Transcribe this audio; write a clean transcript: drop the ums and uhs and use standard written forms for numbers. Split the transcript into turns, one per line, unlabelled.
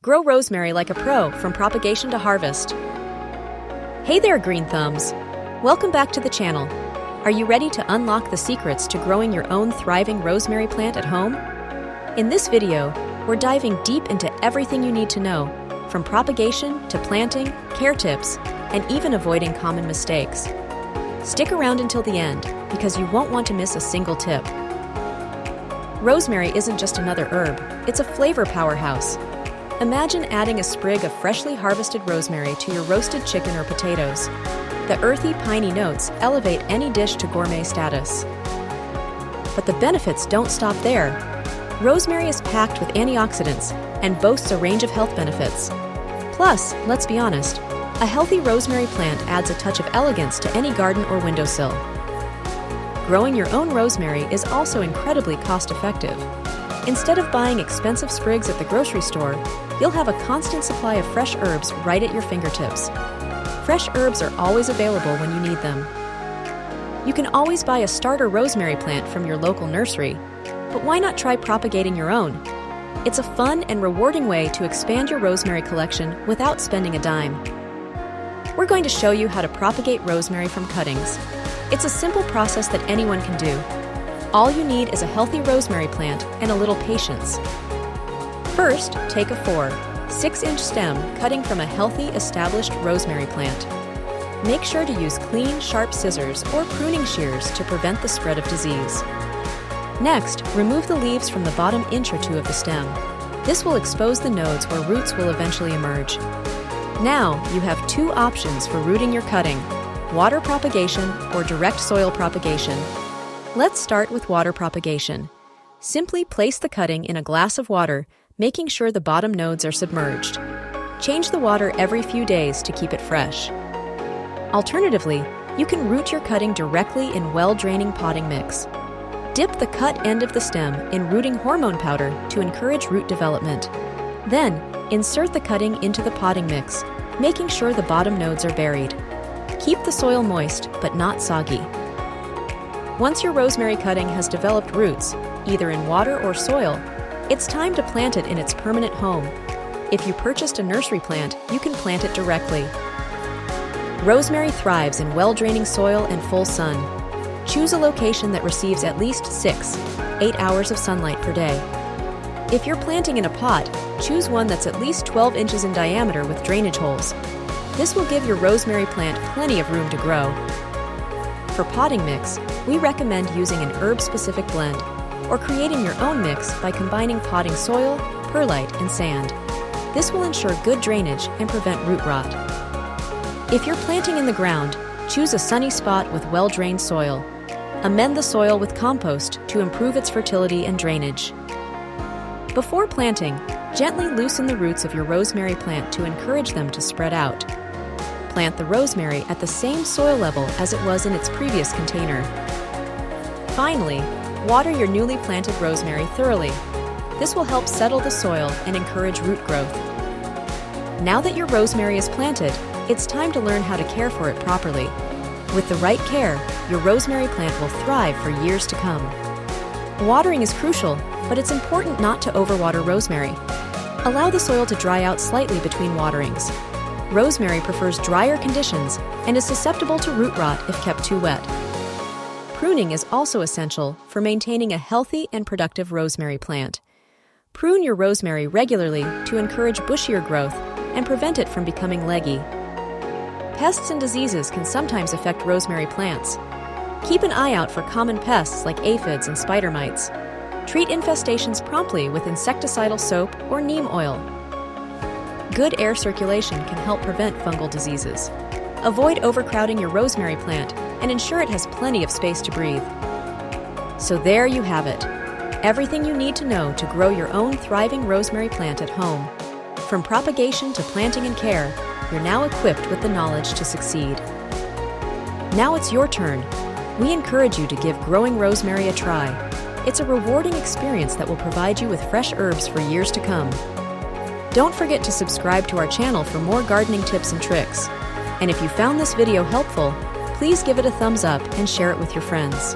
Grow rosemary like a pro from propagation to harvest. Hey there, green thumbs! Welcome back to the channel. Are you ready to unlock the secrets to growing your own thriving rosemary plant at home? In this video, we're diving deep into everything you need to know, from propagation to planting, care tips, and even avoiding common mistakes. Stick around until the end, because you won't want to miss a single tip. Rosemary isn't just another herb, it's a flavor powerhouse. Imagine adding a sprig of freshly harvested rosemary to your roasted chicken or potatoes. The earthy, piney notes elevate any dish to gourmet status. But the benefits don't stop there. Rosemary is packed with antioxidants and boasts a range of health benefits. Plus, let's be honest, a healthy rosemary plant adds a touch of elegance to any garden or windowsill. Growing your own rosemary is also incredibly cost-effective. Instead of buying expensive sprigs at the grocery store, you'll have a constant supply of fresh herbs right at your fingertips. Fresh herbs are always available when you need them. You can always buy a starter rosemary plant from your local nursery, but why not try propagating your own? It's a fun and rewarding way to expand your rosemary collection without spending a dime. We're going to show you how to propagate rosemary from cuttings. It's a simple process that anyone can do. All you need is a healthy rosemary plant and a little patience. First, take a 4-6-inch stem cutting from a healthy, established rosemary plant. Make sure to use clean, sharp scissors or pruning shears to prevent the spread of disease. Next, remove the leaves from the bottom inch or two of the stem. This will expose the nodes where roots will eventually emerge. Now, you have two options for rooting your cutting: water propagation or direct soil propagation. Let's start with water propagation. Simply place the cutting in a glass of water, making sure the bottom nodes are submerged. Change the water every few days to keep it fresh. Alternatively, you can root your cutting directly in well-draining potting mix. Dip the cut end of the stem in rooting hormone powder to encourage root development. Then, insert the cutting into the potting mix, making sure the bottom nodes are buried. Keep the soil moist, but not soggy. Once your rosemary cutting has developed roots, either in water or soil, it's time to plant it in its permanent home. If you purchased a nursery plant, you can plant it directly. Rosemary thrives in well-draining soil and full sun. Choose a location that receives at least 6-8 hours of sunlight per day. If you're planting in a pot, choose one that's at least 12 inches in diameter with drainage holes. This will give your rosemary plant plenty of room to grow. For potting mix, we recommend using an herb-specific blend, or creating your own mix by combining potting soil, perlite, and sand. This will ensure good drainage and prevent root rot. If you're planting in the ground, choose a sunny spot with well-drained soil. Amend the soil with compost to improve its fertility and drainage. Before planting, gently loosen the roots of your rosemary plant to encourage them to spread out. Plant the rosemary at the same soil level as it was in its previous container. Finally, water your newly planted rosemary thoroughly. This will help settle the soil and encourage root growth. Now that your rosemary is planted, it's time to learn how to care for it properly. With the right care, your rosemary plant will thrive for years to come. Watering is crucial, but it's important not to overwater rosemary. Allow the soil to dry out slightly between waterings. Rosemary prefers drier conditions and is susceptible to root rot if kept too wet. Pruning is also essential for maintaining a healthy and productive rosemary plant. Prune your rosemary regularly to encourage bushier growth and prevent it from becoming leggy. Pests and diseases can sometimes affect rosemary plants. Keep an eye out for common pests like aphids and spider mites. Treat infestations promptly with insecticidal soap or neem oil. Good air circulation can help prevent fungal diseases. Avoid overcrowding your rosemary plant and ensure it has plenty of space to breathe. So there you have it. Everything you need to know to grow your own thriving rosemary plant at home. From propagation to planting and care, you're now equipped with the knowledge to succeed. Now it's your turn. We encourage you to give growing rosemary a try. It's a rewarding experience that will provide you with fresh herbs for years to come. Don't forget to subscribe to our channel for more gardening tips and tricks. And if you found this video helpful, please give it a thumbs up and share it with your friends.